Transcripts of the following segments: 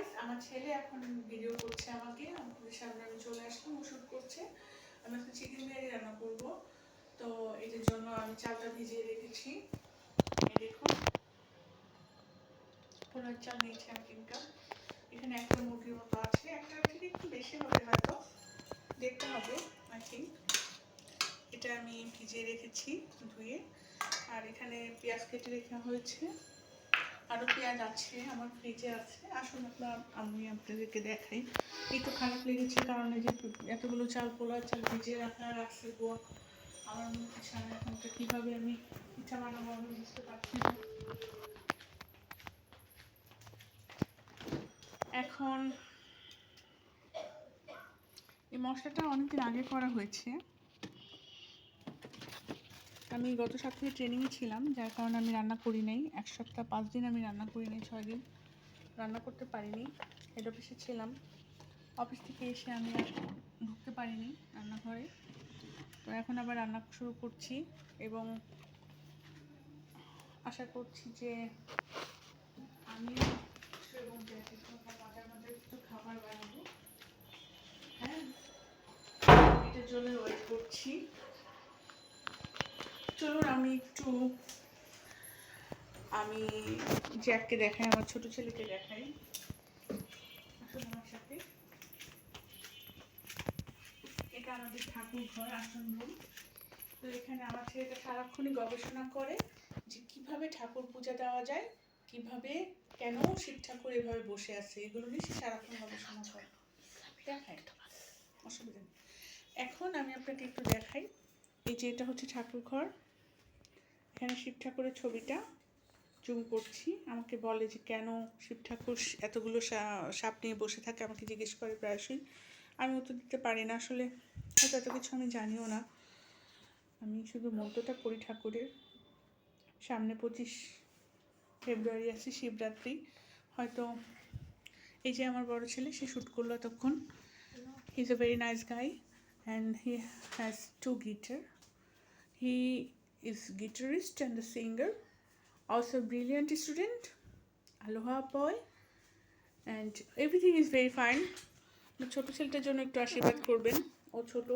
Guys, আমার ছেলে এখন ভিডিও করছে আমাকে, আপনাদের সামনে আমি চলে আসলাম, ও শুট করছে। আমি এখন চিকেন বিরিয়ানি রান্না করব। তো এটার জন্য আমি চালটা ভিজিয়ে রেখেছি। এই দেখুন, পোলার চাল নিয়েছি আমি 3 কাপ। এখানে একটা মুরগির মতো আছে, একটা থেকে একটু বেশি হবে হয়তো, দেখতে হবে আই থিঙ্ক। এটা আমি ভিজিয়ে রেখেছি ধুয়ে। আর এখানে পেঁয়াজ কেটে রাখা হয়েছে, আরও পেঁয়াজ আছে আমার ফ্রিজে আছে। আসুন আমি আপনাদেরকে দেখাই। একটু খারাপ লেগেছে কারণ এই যে এতগুলো চাল, পোলার চাল ভিজিয়ে রাখছে গোয়া আমার মুখে ছাড়া। এখন তো কীভাবে আমি পিঠা বানাবো আমি বুঝতে পারছি না। এখন এই মশলাটা অনেকদিন আগে করা হয়েছে। আমি গত সপ্তাহে ট্রেনিংয়ে ছিলাম, যার কারণে আমি রান্না করি নাই। 1 সপ্তাহ 5 দিন আমি রান্না করি নাই, 6 দিন রান্না করতে পারিনি। হেড অফিসে ছিলাম, অফিস থেকে এসে আমি আর ঢুকতে পারিনি রান্নাঘরে। তো এখন আবার রান্না শুরু করছি এবং আশা করছি যে আমি এবং মজার মজার কিছু খাবার বানাবো। হ্যাঁ, এটার জন্য ওয়েট করছি। চলুন আমি জ্যাককে দেখাই, আমার ছোট ছেলেকে দেখাই। আসুন আমার সাথে। এটা আমাদের ঠাকুর ঘর, আসন রুম। তো এখানে আমার ছেলেটা সারাক্ষণই গবেষণা করে যে কিভাবে ঠাকুর পূজা দেওয়া যায়, কিভাবে, কেন শিব ঠাকুর এভাবে বসে আছে, এগুলো নিয়ে সে সারাক্ষণ গবেষণা করে। দেখায়, অসুবিধা নেই। এখন আমি আপনাকে একটু দেখাই। এই যে এটা হচ্ছে ঠাকুর ঘর, এখানে শিব ঠাকুরের ছবিটা জুম করছি। আমাকে বলে যে কেন শিব ঠাকুর এতগুলো সাপ নিয়ে বসে থাকে, আমাকে জিজ্ঞেস করে প্রায়শই। আমি উত্তর দিতে পারি না, আসলে হয়তো এত কিছু আমি জানিও না। আমি শুধু মন্ত্রটা পড়ি ঠাকুরের। সামনে 25 ফেব্রুয়ারি আছে, শিবরাত্রি। হয়তো এই যে আমার বড় ছেলে, সে শ্যুট করলো তখন। He is a very nice guy and he has 2 guitar. He is guitarist and a singer, also a brilliant student, aloha boy, and everything is very fine. ছোট ছেলেটার জন্য একটু আশীর্বাদ করবেন, ও ছোট।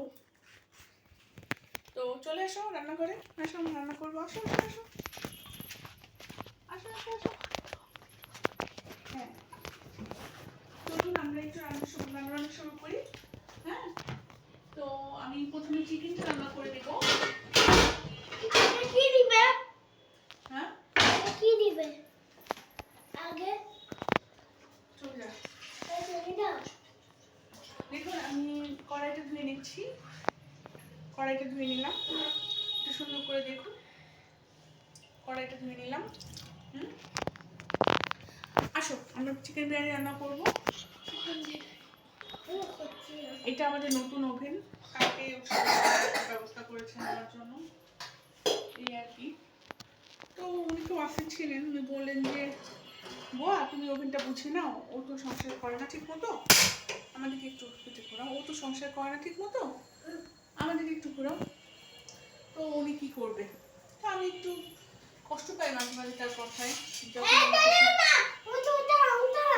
তো চলে আসো রান্নাঘরে, আসো আমি রান্না করবো। আসো আসো আসো আসো আসো। হ্যাঁ, চলুন আমরা একটু রান্না শুরু করি। হ্যাঁ, তো আমি প্রথমে চিকেনটা রান্না করে দেব। কি দিবে? হ্যাঁ, কি দিবে আগে? চলে যা। না, দেখুন আমি কড়াইটা ধুয়ে নিচ্ছি। কড়াইটা ধুয়ে নিলাম, একটু সুন্দর করে দেখুন। কড়াইটা ধুয়ে নিলাম। আসো আমরা চিকেন বিরিয়ানি রান্না করব। এটা আমাদের নতুন ওভেন, কালকে ব্যবস্থা করেছেন আমার জন্য, এই আর কি। তো উনি তো অফিস ছিলেন, উনি বললেন যে বোয়া তুমি ওভেনটা বুঝে নাও, ও তো সংসার করে না ঠিক মতো, আমাদেরকে একটু ঘোরাও। ও তো সংসার করে না ঠিক মতো, আমাদেরকে একটু ঘোরাও। তো উনি কি করবে? তো আমি একটু কষ্ট পাই মাঝে মাঝে তার কথায়।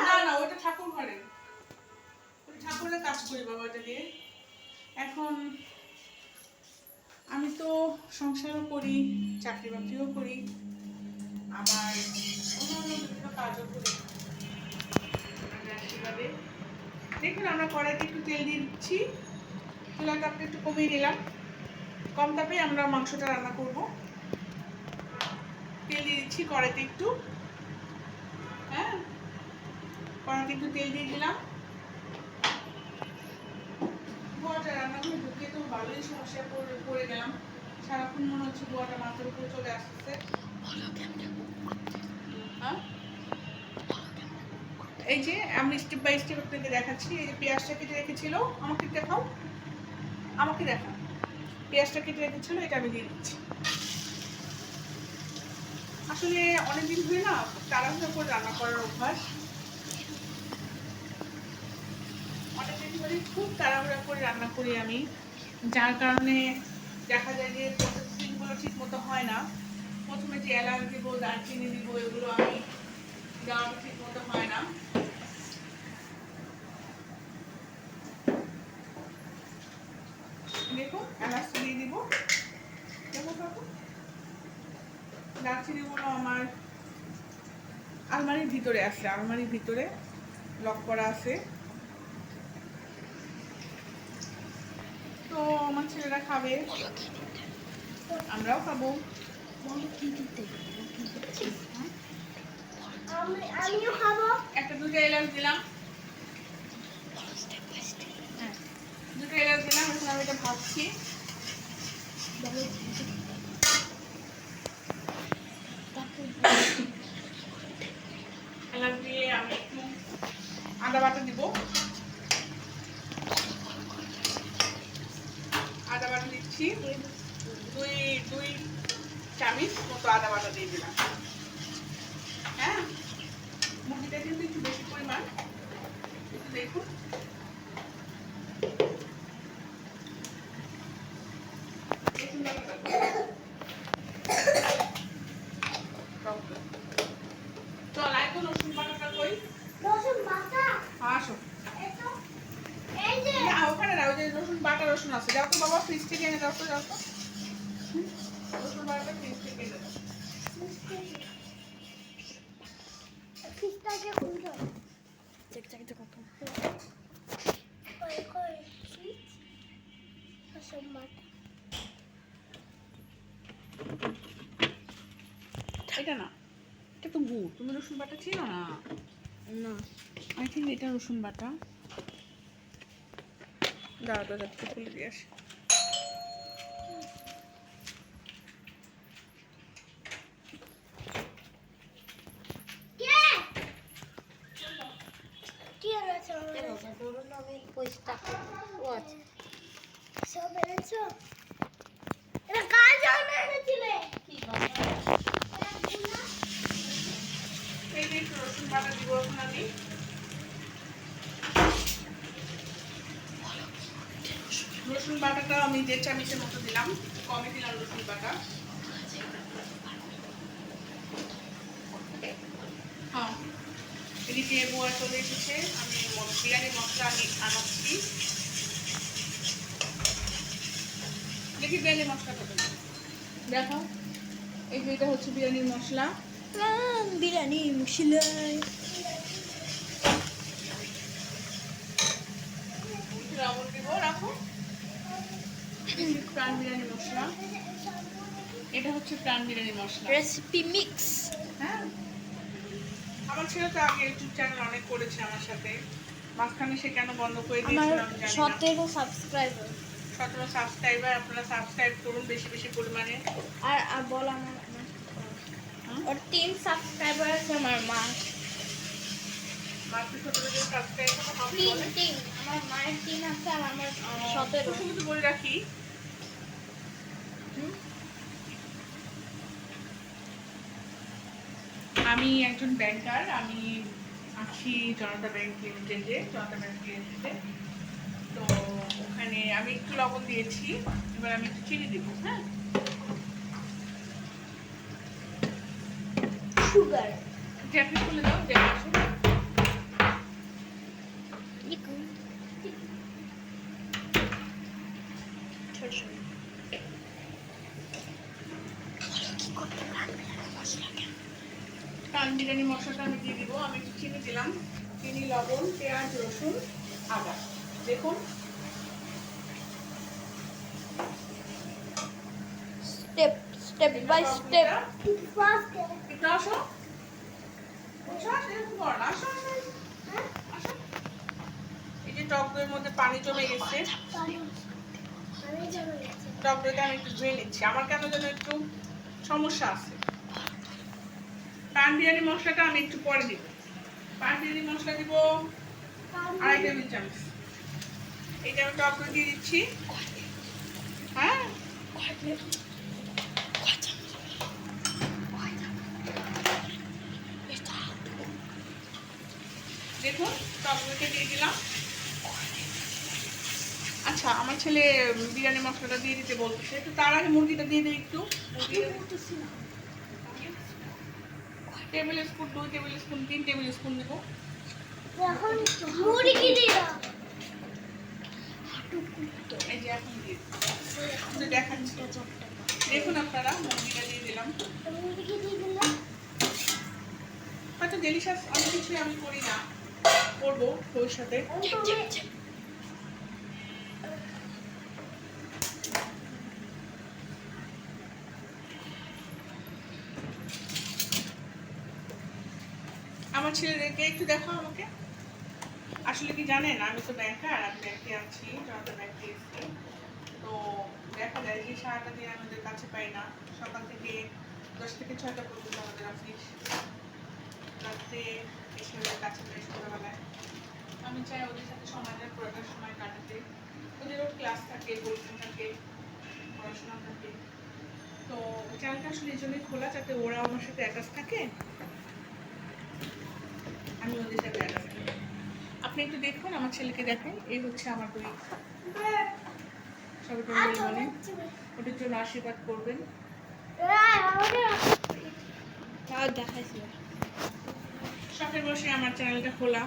না না, ওটা ঠাকুর ঘরে, ওটা ঠাকুরের কাজ করি বাবাটা দিয়ে। এখন আমি তো সংসারও করি, চাকরি বাকরিও করি, আবার অন্যান্য বিভিন্ন কাজও করি আশীর্বাদে। দেখুন আমরা কড়াইতে একটু তেল দিয়ে দিচ্ছি, চুলার তাপটা একটু কমিয়ে নিলাম। কম তাপে আমরা মাংসটা রান্না করব। তেল দিয়ে দিচ্ছি কড়াইতে একটু। হ্যাঁ, কড়াইতে একটু তেল দিয়ে দিলাম। গোয়াটা রান্না করে ঢুকিয়ে তো ভালোই সমস্যা পড়ে গেলাম। সারাক্ষণ মনে হচ্ছে গোয়াটা মাথার উপরে চলে আসতেছে। এই যে আমি স্টেপ বাই স্টেপ আপনাকে দেখাচ্ছি। এই যে পেঁয়াজটা কেটে রেখেছিল, আমাকে দেখাও, আমাকে দেখাও। পেঁয়াজটা কেটে রেখেছিল, এটা আমি দিয়ে দিচ্ছি। আসলে অনেকদিন ধরে না তাড়াহুড়ো করে রান্না করার অভ্যাস, অনেকদিন ধরে খুব তাড়াহুড়া করে রান্না করি আমি, যার কারণে দেখা যায় যে প্রসেসিংগুলো ঠিক মতো হয় না। প্রথমে যে এলাচ দিব, দারচিনি দিব, এগুলো আমি দেওয়া ঠিক মতো হয় না। দেখুন এলাচ দিয়ে দিব। দেখুন কাকু, দারচিনিগুলো আমার আলমারির ভিতরে আছে, আলমারির ভিতরে লক করা আছে। তো আমার ছেলেরা খাবে, আমরাও খাবো। আমিও খাবো। একটা দুটো এলাচ দিলাম, হ্যাঁ দুটো এলাচ দিলাম। এখন আমি এটা ভাজছি। এলাচ দিয়ে আমি একটু আদা বাটা দিব। আদা বাটা দিচ্ছি, দুই চামচ মতো আদা বাটা দিয়ে দিলাম। হ্যাঁ, মুরগিটা কিন্তু একটু বেশি পরিমাণ, একটু দেখুন। চল এখন রসুন বাটাটা কই? রসুন বাটা। আসো, এতো এই যে না ওখানে না, ওই যে রসুন বাটা রসুন আছে, যাও তো বাবা, ফ্রিজ থেকে এনে দাও তো, যাও তো। রসুন বাটাটা ফ্রিজ থেকে এনে দাও। ফিসটাকে খুলছো। কই কই ফিস? রসুন বাটা। এটা না, এটা তো গুড়। তুমি রসুন বাটা ছিল না? না, আই থিঙ্ক এটা রসুন বাটা। দাঁড়া দাঁড়া, একটু খুলে দিয়ে আসি। কে? কি এনেছো? কেন ধরুন আমি পয়সা ও আছে সব এনেছো? এটা কার জন্য এনেছিলে? কি বাবা এই যে একটু রসুন বাটা দিব এখন আমি। রসুন বাটাটা আমি 1.5 চামচের মতো দিলাম, কমই দিলাম রসুন বাটা। হ্যাঁ, এদিকে বোয়া চলে এসেছে, আমি বিরিয়ানি মশলা আমি আনাচ্ছি। দেখি বিরিয়ানি মশলাটা দেখো, এই যে এটা হচ্ছে বিরিয়ানির মশলা। বিরিয়ানি মশলাই লবণ দিব, রাখো। প্রাণ বিরিয়ানি মশলা, এটা হচ্ছে প্রাণ বিরিয়ানি মশলা। রেসিপি মিক্স হ্যাঁ, আমার ছেলে তো আগে ইউটিউব চ্যানেল অনেক করেছে আমার সাথে, মাঝখানে সে কেন বন্ধ করে আমার দিয়েছিল আমি জানি না। 17 সাবস্ক্রাইবার 17 সাবস্ক্রাইবার, আপনারা সাবস্ক্রাইব করুন বেশি বেশি পরিমাণে। আর বল আমার ওর 3 সাবস্ক্রাইবার আছে আমার মা মাত্র 17 জন সাবস্ক্রাইব হবে বলে। 3 আমার মায়ের 3 আছে আর আমার 17 শুধু বলে রাখি, আমি একজন ব্যাংকার, আমি আছি জনতা ব্যাংক লিমিটেডে, জনতা ব্যাংক লিমিটেডে। তো ওখানে আমি একটু লবণ দিয়েছি, এবার আমি একটু চিনি দিব। হ্যাঁ, সুগার জ্যাকেট খুলে দাও, জ্যাকেট আসো। প্রাণ বিরিয়ানি মশলাটা আমি দিয়ে দিব। আমি একটু চিনি দিলাম, চিনি, লবণ, পেঁয়াজ, রসুন, আদা। দেখুন স্টেপ বাই স্টেপ ফার্স্ট একটু আসো, আসো, আসো, এরকম করো না, আসো, আসো, হ্যাঁ, আসো। এই যে টক দইয়ের মধ্যে পানি জমে গেছে, আমি জমে গেছে। টক দইটা আমি একটু ধুয়ে নিচ্ছি, আমার কেন যেন একটু সমস্যা আছে। পান বিরিয়ানি মশলাটা আমি একটু পরে দিব। পান বিরিয়ানি মশলা দিব 2.5 টেবিল চামচ। এটা আমি টক দই দিয়ে দিচ্ছি। হ্যাঁ, দেখুন টক দইটা দিয়ে দিলাম। আচ্ছা, আমার ছেলে বিরিয়ানি মশলাটা দিয়ে দিতে বলতেছে, তো তার আগে মুরগিটা দিয়ে দিই একটু। Table spoon, 2 table spoon, 3 table spoon দেবো। এখন মুড়ি কি দিও? এই যে এখন দিয়ে শুধু দেখাচ্ছি, দেখুন আপনারা মুরগিটা দিয়ে দিলাম। মুরগি দিয়ে দিলাম। হয়তো ডেলিশাস অনেক কিছুই আমি করি না, করবো ভবিষ্যতে। আমার ছেলেদেরকে একটু দেখো আমাকে। আসলে কি জানেন, আমি তো ব্যাংকার, আমি ব্যাংকে আছি, জনতা ব্যাংকে এসেছি। তো দেখা যায় যে সারাটা দিন আমাদের কাছে পাই না। সকাল থেকে 10 থেকে 6টা পর্যন্ত আমাদের অফিস, রাত্রে এসে ওদের কাছে পাই সন্ধ্যাবেলায়। আমি চাই ওদের সাথে সমাজের পুরোটা সময় কাটাতে। ওদেরও ক্লাস থাকে, পরীক্ষা থাকে, পড়াশোনা থাকে। তো চ্যানেলটা আসলে এই জন্যই খোলা, যাতে ওরা আমার সাথে অ্যাটাচ থাকে, আমি ওদের সাথে অ্যাটাচ থাকি। আপনি একটু দেখুন, আমার ছেলেকে দেখেন, এই হচ্ছে আমার দুই সবাই বলে, ওদের জন্য আশীর্বাদ করবেন। তাও দেখাইছি। শখের বসে আমার চ্যানেলটা খোলা।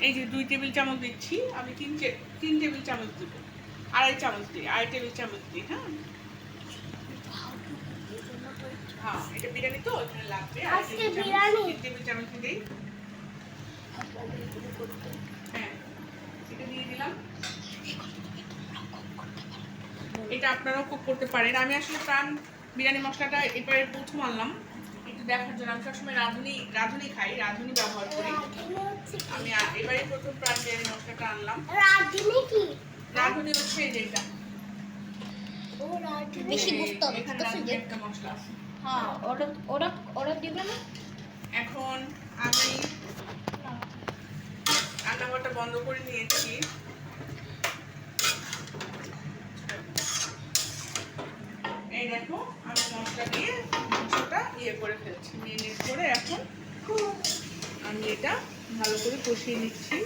এই যে 2 টেবিল চামচ দিচ্ছি, আমি 3 টেবিল চামচ দিব, 2.5 চামচ দিই, 2.5 টেবিল চামচ দিই। হ্যাঁ হ্যাঁ, এটা বিরিয়ানি তো এখানে লাগবে। আজকে বিরিয়ানি 3 টেবিল চামচ দিই। হ্যাঁ, এটা দিয়ে দিলাম। এটা আপনারাও কুক করতে পারেন। আমি আসলে প্রাণ বিরিয়ানি মশলাটা এবারে প্রথম আনলাম একটু দেখার জন্য। আমি সবসময় রাঁধুনি খাই, রাঁধুনি ব্যবহার করি। আমি এবারে প্রথম প্রাণ বিরিয়ানি মশলাটা আনলাম। রাঁধুনি কি? রাঁধুনি হচ্ছে এই যে এটা। ও রাঁধুনি। বেশি গুস্ত হবে, এখানে ঠিক আছে? রাঁধুনি একটা মশলা আছে। হ্যাঁ, ওটা দিবে না? এখন আমি রান্নাঘরটা বন্ধ করে নিয়েছি। এই দেখো, আমি মশলা দিয়ে মাংসটা করে ফেলছি, মেরিনেট করে। এখন আমি এটা ভালো করে কষিয়ে নিচ্ছি,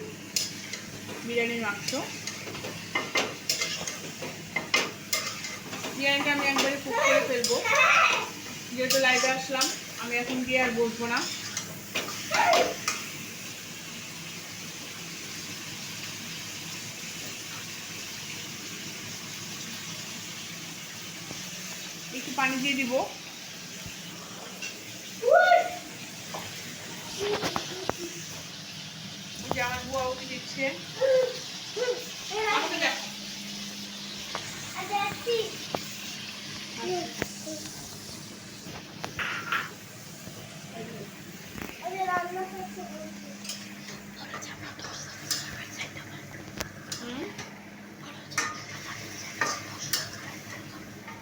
বিরিয়ানির মাংস। বিরিয়ানিটা আমি একবারে কুক করে ফেলবো, যেহেতু লাইভে আসলাম। আমি এখন গিয়ে আর বসবো না। একটু পানি দিয়ে দিব। যে আমার বুয়া ওকে দিচ্ছে, আমাকে দেখো।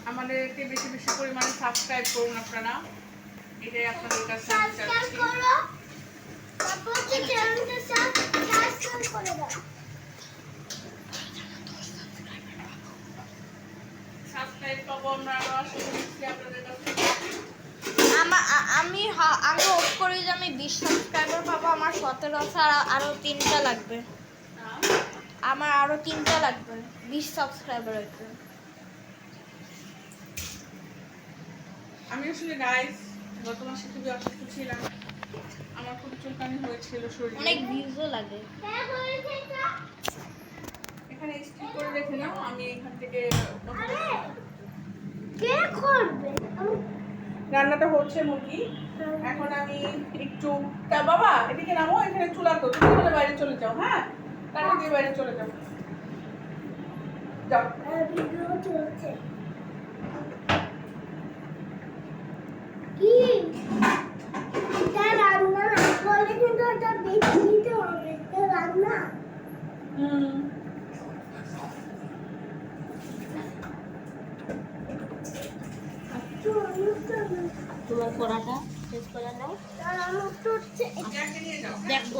আমাদেরকে বেশি বেশি পরিমাণে সাবস্ক্রাইব করুন আপনারা, এটাই আপনাদের কাছে আমি চাচ্ছি। সাবস্ক্রাইব পাবো আমরা আরো, আশা করছি আপনাদের কাছে। আমি অফ করি যে আমি 20 সাবস্ক্রাইবার পাবো। আমার 17 আছে, আরো 3টা লাগবে। আমার আরো 3টা লাগবে 20 সাবস্ক্রাইবার হইতে। আমি আসলে গাইস গত মাসে খুবই অসুস্থ ছিলাম, আমার খুব চুলকানি হয়েছিল শরীরে। অনেক ভিউজও লাগে। এখানে স্টিক করে রেখে নাও, আমি এখান থেকে কে করবে? রান্নাটা হচ্ছে মুরগি। এখন আমি একটু বাবা এদিকে নামো, এখানে চুলা তো, তুমি বলে বাইরে চলে যাও। হ্যাঁ, কাটা দিয়ে বাইরে চলে যাও, যাও। ভিডিও চলছে কি? এটা রান্না বলে কিন্তু এটা বেশি দিতে হবে। এটা রান্না তোমার পড়াটা শেষ করে নাও। জ্যাকে নিয়ে যাও। দেখবো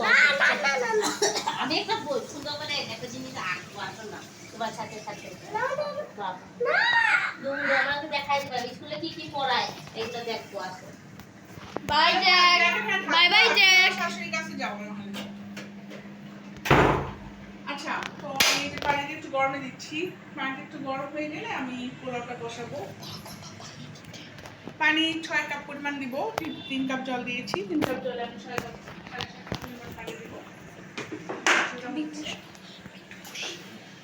আমি একটা বই সুন্দর করে একটা জিনিস আঁকবো, আসো না তোমার সাথে সাথে আমাকে দেখাই দিবা স্কুলে কি কি পড়ায়, এগুলো দেখবো। আসো, bye Jack, bye bye Jack. শাশুড়ির কাছে যাও নাহলে। আচ্ছা, তো আমি এই যে পানিটা একটু গরমে দিচ্ছি। পানিটা একটু গরম হয়ে গেলে আমি পোলাওটা বসাবো। পানি 6 কাপ পরিমাণ দিব। 3 কাপ জল দিয়েছি, 3 কাপ জলে আমি 6 কাপ পরিমাণ পানি দিব।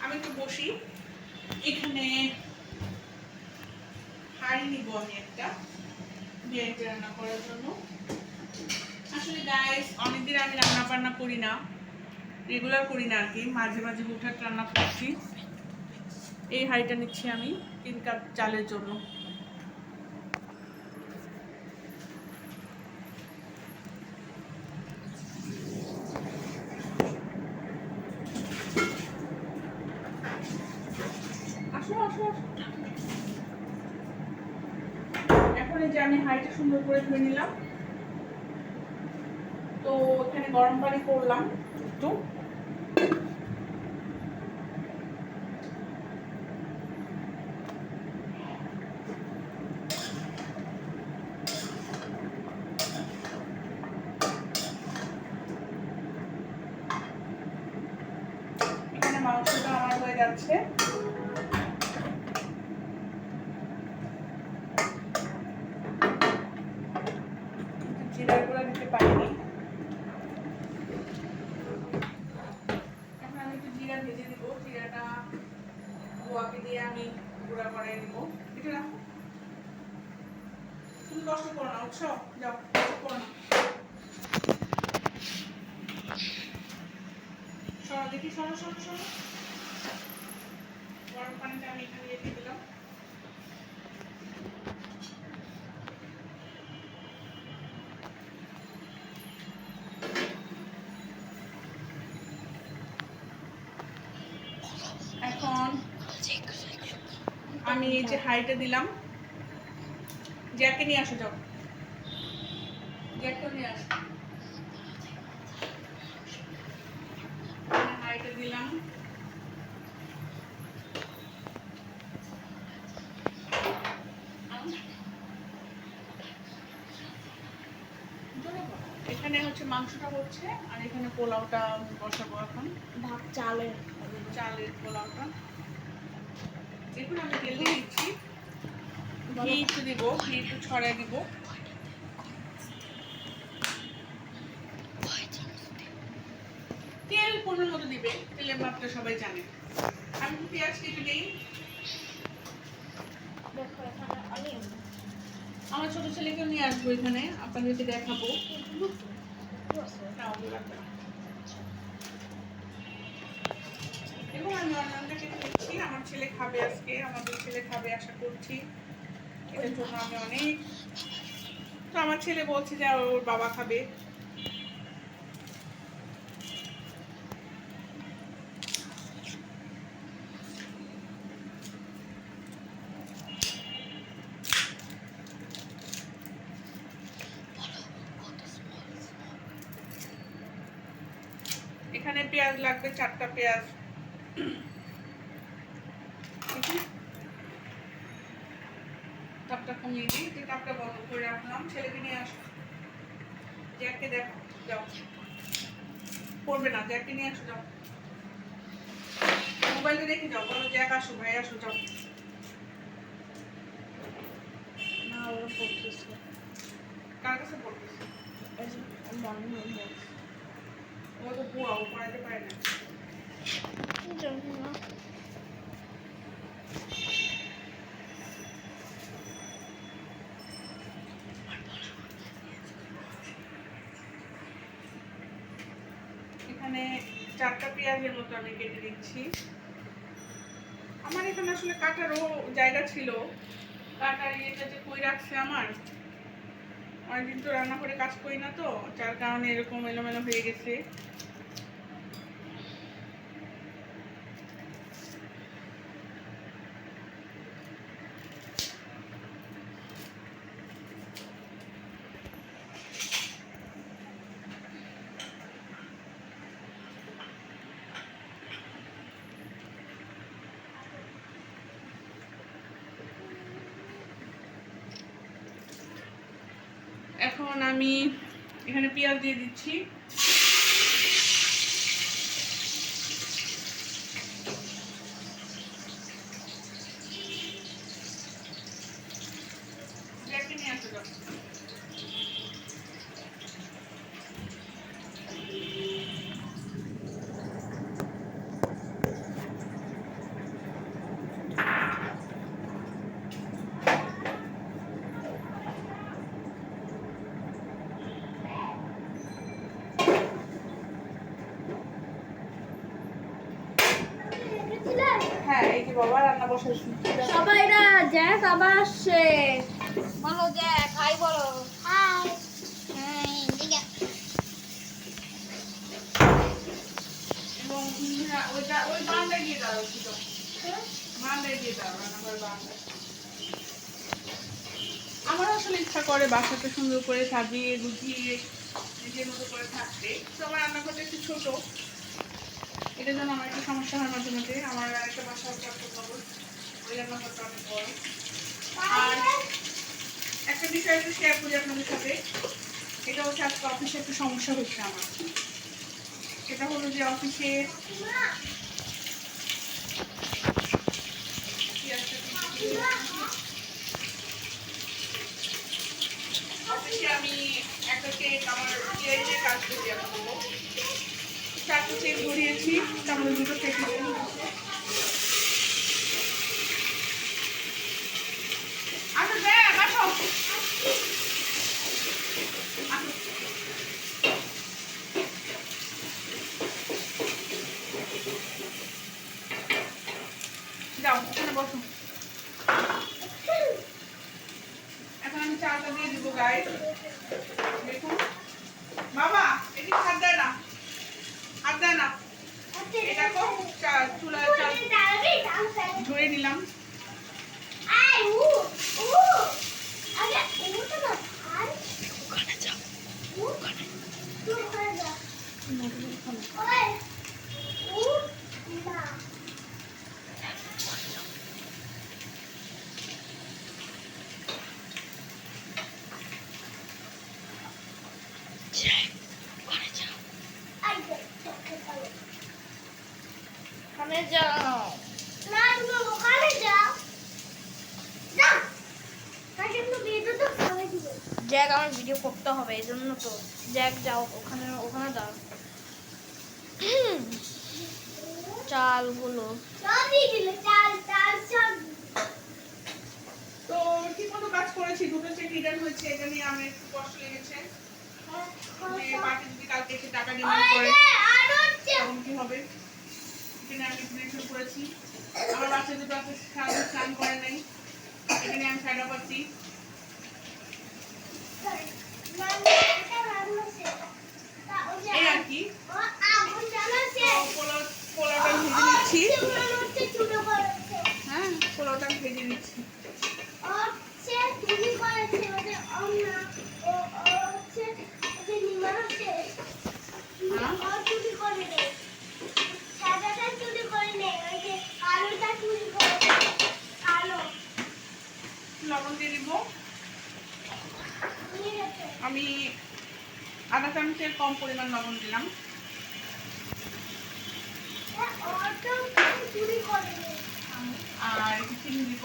আমি একটু বসি। এখানে হাঁড়ি নিব আমি একটা বিরিয়ানি রান্না করার জন্য। আসলে গাইস অনেকদিন আমি রান্না বান্না করি না, রেগুলার করি না আর কি, মাঝে মাঝে হুটহাট রান্না করছি। এই হাঁড়িটা নিচ্ছি আমি 3 কাপ চালের জন্য। এখন এই যে আমি হাঁড়িটা সুন্দর করে ধুয়ে নিলাম। তো এখানে গরম পানি করলাম একটু। এখানে মাংসটা আমার হয়ে যাচ্ছে। জিরার গুঁড়া দিতে পারিনি, এখন আমি একটু জিরা ভেজে দিব। জিরাটা ধোয়াকে দিয়ে আমি গুঁড়া করে নিব। এটা রাখো, তুমি কষ্ট করো না, উৎস যাও, কষ্ট করো না। সরো দেখি, সরো সরো সরো। গরম পানিটা আমি এখানে রেখে দিলাম। এখন আমি এই যে হাঁড়িটা দিলাম। জ্যাকে নিয়ে আসো, যাও জ্যাকটা নিয়ে আসো। হাঁড়িটা দিলাম। এখানে হচ্ছে মাংসটা হচ্ছে, আর এখানে পোলাওটা বসাবো এখন। ভাত চালের চালের পোলাওটা। দেখুন আমি তেল দিয়ে দিচ্ছি, ঘি একটু দিব, ঘি একটু ছড়াই দিব। তেল পরিমাণ মতো দিবে, তেলের মাপটা সবাই জানে। আমি একটু পেঁয়াজ কেটে দিই। দেখো এখানে অনেক আমার ছোট ছেলেকেও নিয়ে আসবো এখানে, আপনাদেরকে দেখাবো। না, ওগুলো লাগবে না। এবং আমি অন্যান্যটা কেটে দিচ্ছি। আমার ছেলে খাবে আজকে, আমাদের ছেলে খাবে আশা করছি। এটার জন্য আমি অনেক, তো আমার ছেলে বলছে যে ওর বাবা খাবে। এখানে পেঁয়াজ লাগবে 4টা পেঁয়াজ। তাপটা কমিয়ে দিই, তাপটা বন্ধ করে রাখলাম। ছেলেকে নিয়ে আসো, জ্যাককে দেখো, যাও। পড়বে না, জ্যাককে নিয়ে আসো, যাও। মোবাইলটা রেখে যাও, বলো জ্যাক আসো, ভাই আসো, যাও। না ওরা পড়তেছে। কার কাছে পড়তেছে? ও তো বুয়া, ও পড়াতে পারে না। এখানে 4টা পেঁয়াজের মতো আমি কেটে দিচ্ছি। আমার এখানে আসলে কাটারও জায়গা ছিল, কাটার ইয়েটা যে কই রাখছে আমার, অনেকদিন তো রান্না করে কাজ করি না, তো যার কারণে এরকম এলোমেলো হয়ে গেছে। এখন আমি এখানে পেঁয়াজ দিয়ে দিচ্ছি। হ্যাঁ এই যে বাবা রান্না বসার সবাইরা জ্যাক আবার আসছে। বলো জ্যাক, হাই বলো। হাই এবং ওইটা ওই বারান্দায় দিয়ে দাও একটু, বারান্দায় দিয়ে দাও রান্নাঘরের বারান্দায়। আমার আসলে ইচ্ছা করে বাসাটা সুন্দর করে সাজিয়ে গুছিয়ে নিজের মতো করে থাকতে, তো আমার রান্নাঘরটা একটু ছোট, এটার জন্য আমার একটু সমস্যা হয় মাঝে মাঝে। আমার একটা বাসা আছে অশোকনগর, ওই রান্নাঘরটা অনেক বড়। আর একটা বিষয় একটু শেয়ার করি আপনাদের সাথে, এটা হচ্ছে আজকে অফিসে একটু সমস্যা হচ্ছে আমার। সেটা হলো যে অফিসে অফিসে আমি একটা কেক আমার কেকের কাজ করি, আমি বলবো 4টা কেক ধরিয়েছি, তার মধ্যে 2টো কেক আচ্ছা দেখ আসো যাও ওখানে বসো। এখন আমি চাটা দিয়ে দিব গাইস, দেখুন বাবা এটি হাত দেয় না, হাত দেয় না। এটা কো চুলায় চাল ধরে নিলাম। ওখানে যাও। জ্যাক আমার ভিডিও করতে হবে, এই জন্য তো। জ্যাক যাও ওখানে, ওখানে দাও চালগুলো। তো ঠিক মতো কাজ করেছি, 2টো চেক রিটার্ন হয়েছে, এটা নিয়ে আমার একটু কষ্ট লেগেছে। পার্টি যদি কালকে এসে টাকা ডিমান্ড করে তখন কি হবে, এখানে আমি টেনশন করেছি। আমার বাচ্চা দুটো আছে সারাদিন স্নান করে নাই, এখানে আমি সাইডা পাচ্ছি। এই আর কি পোলাওটা ভেজে নিচ্ছি, হ্যাঁ পোলাওটা ভেজে নিচ্ছি। লবণ দিয়ে দিব আমি, আধা চামচের কম পরিমাণ লবণ দিলাম। আর একটু চিনি দিব।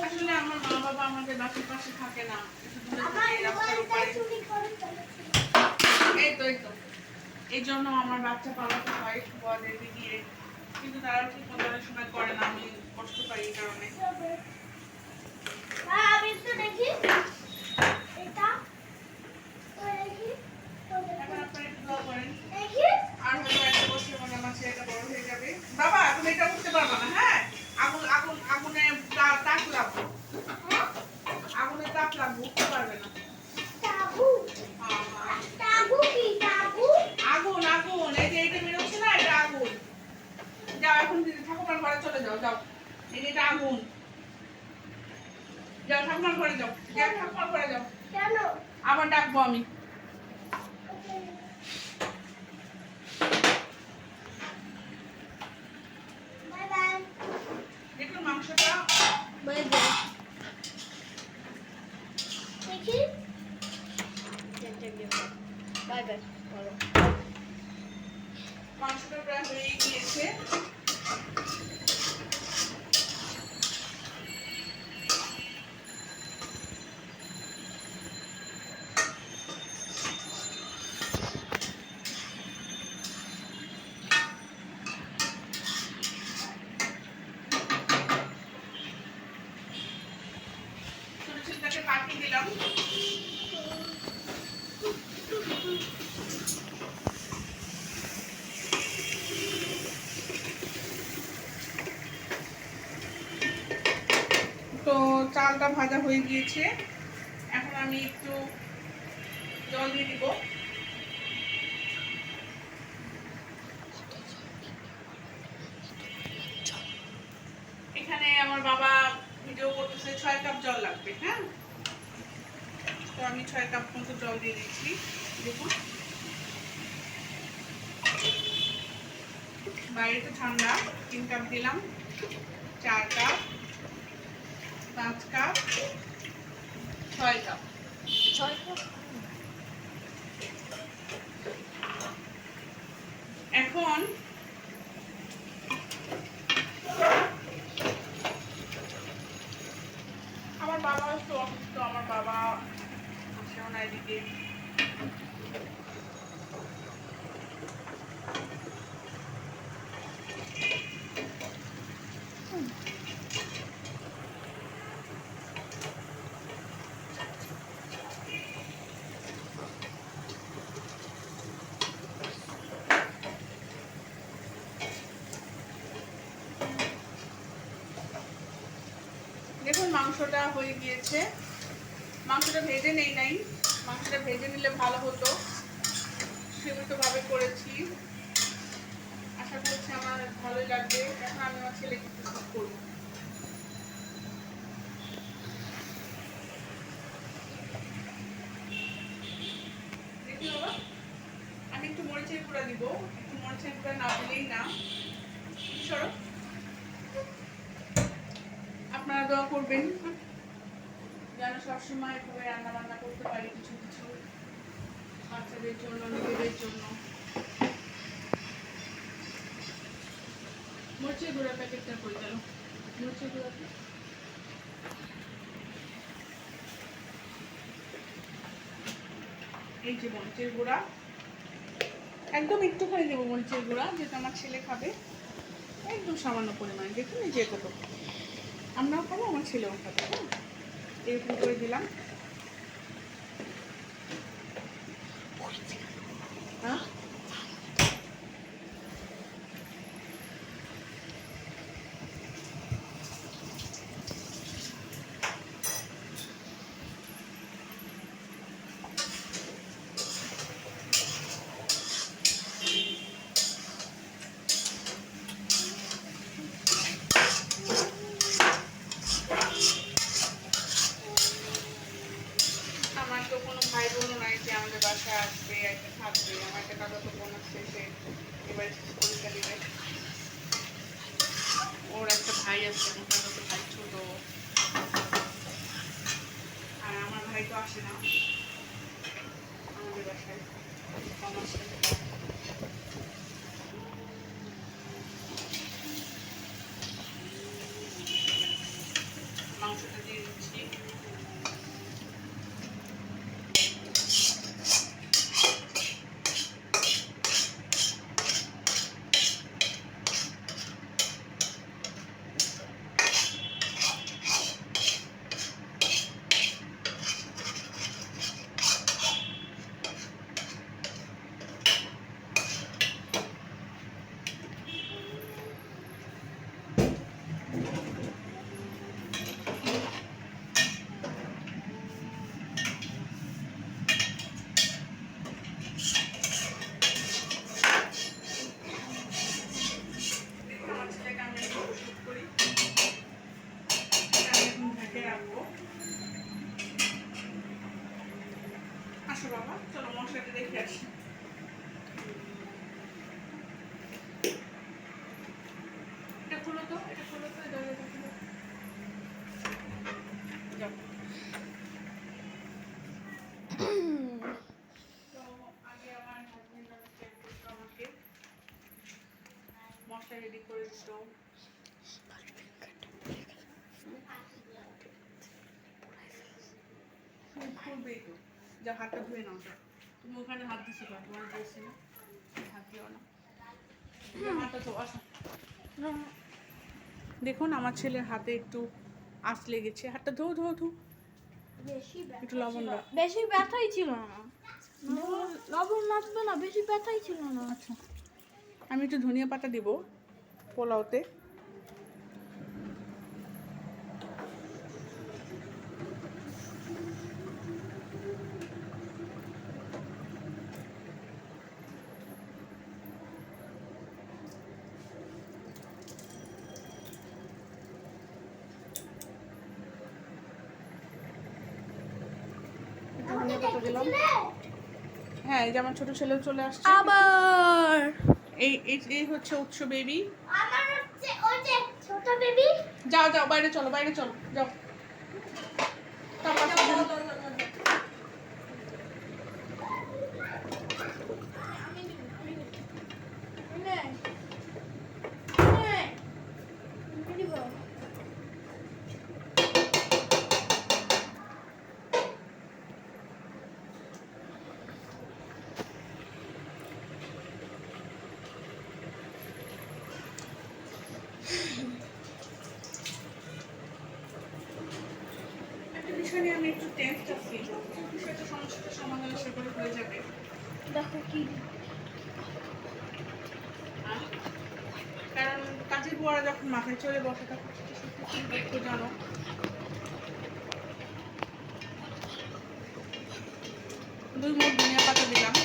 আসলে আমার মা বাবা আমাদের বাসার পাশে থাকে না, একটু দূরে থাকে, রাস্তার উপরে। এই তো এই জন্য আমার বাচ্চা পালাতে হয় বলে দিয়ে, কিন্তু তারা ঠিক মতো অনেক সময় করে না, আমি কষ্ট পাই এই কারণে। এখন আপনারা একটু দোয়া করেন, আর হয়তো 1 বছর মনে আমার ছেলেটা বড় হয়ে যাবে। বাবা তুমি এটা উঠতে পারবা না, হ্যাঁ আগুনে তাপ লাগবে, আগুনে তাপ লাগবে, উঠতে পারবে না। আগুন এই যে এটা বেরোচ্ছে না, এটা আগুন। যাও এখন ঠাকুমার ঘরে চলে যাও, যাও এই যে এটা আগুন, যাও ঠাকুমার ঘরে যাও, ঠাকুমার ঘরে যাও, আবার ডাকবো আমি। দেখুন মাংসটা বাই বাই বলো। মাংসটা প্রায় হয়ে গিয়েছে। ছোট ছোটটাকে পাঠিয়ে দিলাম। চালটা ভাজা হয়ে গিয়েছে। এখন আমি একটু জল দিয়ে দিব। এখানে আমার বাবা ভিডিও করতেছে 6 কাপ জল লাগবে। হ্যাঁ, তো আমি 6 কাপ মতো জল দিয়ে দিচ্ছি। দেখুন বাইরে তো ঠান্ডা। 3 কাপ দিলাম, 4 কাপ, 5 কাপ, 6 কাপ। 6 কাপ। এখন আমার বাবা একটু অসুস্থ, আমার বাবা আসেও না এদিকে। দেখুন মাংসটা হয়ে গিয়েছে। মাংসটা ভেজে নেই নাই, মাংসটা ভেজে নিলে ভালো হতো। সীমিতভাবে করেছি, আশা করছি আমার ভালোই লাগবে। এখন আমি আমার ছেলেকে কিছু করবো। দেখি বাবা, আমি একটু মরিচের গুঁড়া দিব। একটু মরিচের গুঁড়া না দিলেই না। সরো, আপনারা দোয়া করবেন যেন সবসময় এভাবে রান্না বান্না করতে পারি, কিছু কিছু বাচ্চাদের জন্য, নিজেদের জন্য। মরিচের গুঁড়া প্যাকেটটা করে গেল। মরিচের গুঁড়াটা এই যে মরিচের গুঁড়া, একদম একটুখানি দেবো মরিচের গুঁড়া, যেটা আমার ছেলে খাবে। একদম সামান্য পরিমাণে, দেখুন এই যে কত। আমরাও খাবো, আমার ছেলেও খাবে। হ্যাঁ, এরকম করে দিলাম। হ্যাঁ, আমার তো কোনো ভাই বোনও নাই যে আমাদের বাসায় আসবে, একটা থাকবে। আমার একটা কাকা তো বোন আছে, সে এবারে পরীক্ষা দিবে। ওর একটা ভাই আছে, আমার কাকা তো ভাই ছোট। আর আমার ভাই তো আসে না আমাদের বাসায়, কম আসে। মাংসটা দিয়ে দিচ্ছি। আমার ছেলেকে আমি একটু ওষুধ করি, এটা আমি এখন ঢেকে রাখবো। আসো বাবা, চলো মশলাটা দেখে আসি। এটা খুলো তো, এটা খুলো তো, দরজাটা খুলো। যাও। তো আগে আমার হাজবেন্ড আমাকে মশলা রেডি করে দিত। খুলবেই তো, যা হাতটা ধুয়ে নাও। তুমি ওখানে হাত দিচ্ছি না, তোমার বলছি না হাত দিও না। হাতটা তো আসো। দেখুন আমার ছেলের হাতে একটু আঁচ লেগেছে, হাতটা ধো ধো ধো। একটু লবণ দাও। বেশি ব্যথাই ছিল না। লবণ লাগবে না, বেশি ব্যথাই ছিল না। আচ্ছা, আমি একটু ধনিয়া পাতা দিব পোলাওতে। পাতা দিলাম। হ্যাঁ, এই যে আমার ছোট ছেলে চলে আসছে। আবার এই এই এই হচ্ছে উৎস বেবি। আমার হচ্ছে ওই যে ছোট বেবি। যাও যাও, বাইরে চলো, বাইরে চলো, যাও। তারপর একটা বিষয় নিয়ে আমি একটু টেন্সড আছি। বিষয়টা সমস্যাটা সমাধান আশা করে হয়ে যাবে। দেখো কি আর কারণ কাজের বুয়ারা যখন মাথায় চলে বসে তখন সেটা সত্যি খুব দুঃখজনক। দুই মুঠ ধনিয়া পাতা দিলাম।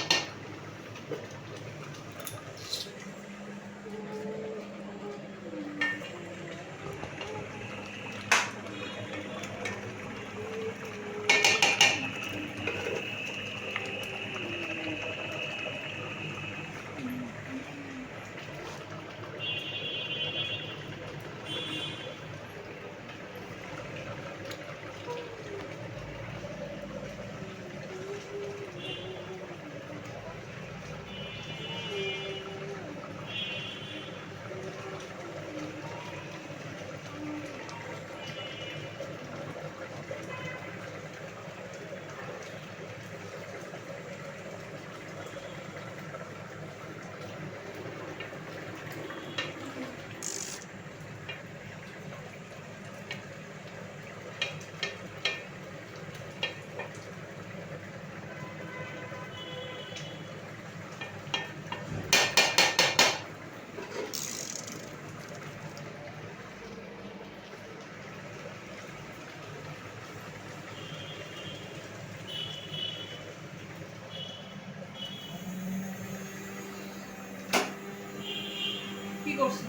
কি করছো?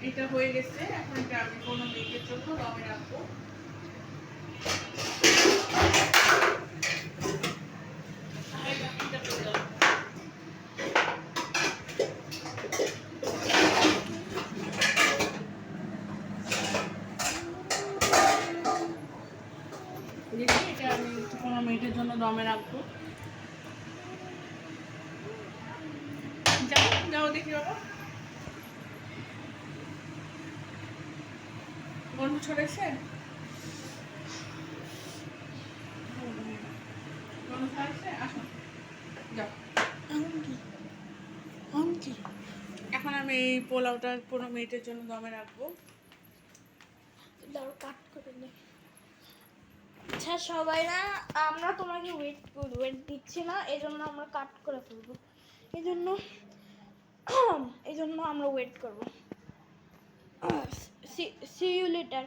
এটা হয়ে গেছে। এখন এটা আমি 15 মিনিটের জন্য দমে রাখবো। দেখি এটা আমি 15 মিনিটের জন্য দমে রাখবো। যাও যাও দেখি বাবা। গন্ধ ছড়াইছে? গন্ধ ছড়াইছে? আসো যাও। এখন আমি এই পোলাওটা 15 মিনিটের জন্য দমে রাখবো। দাও কাট করে নে। আচ্ছা সবাই না, আমরা তোমাকে ওয়েট দিচ্ছি না, এই জন্য আমরা কাট করে ফেলবো। এই জন্য আমরা ওয়েট করবো। See you letter.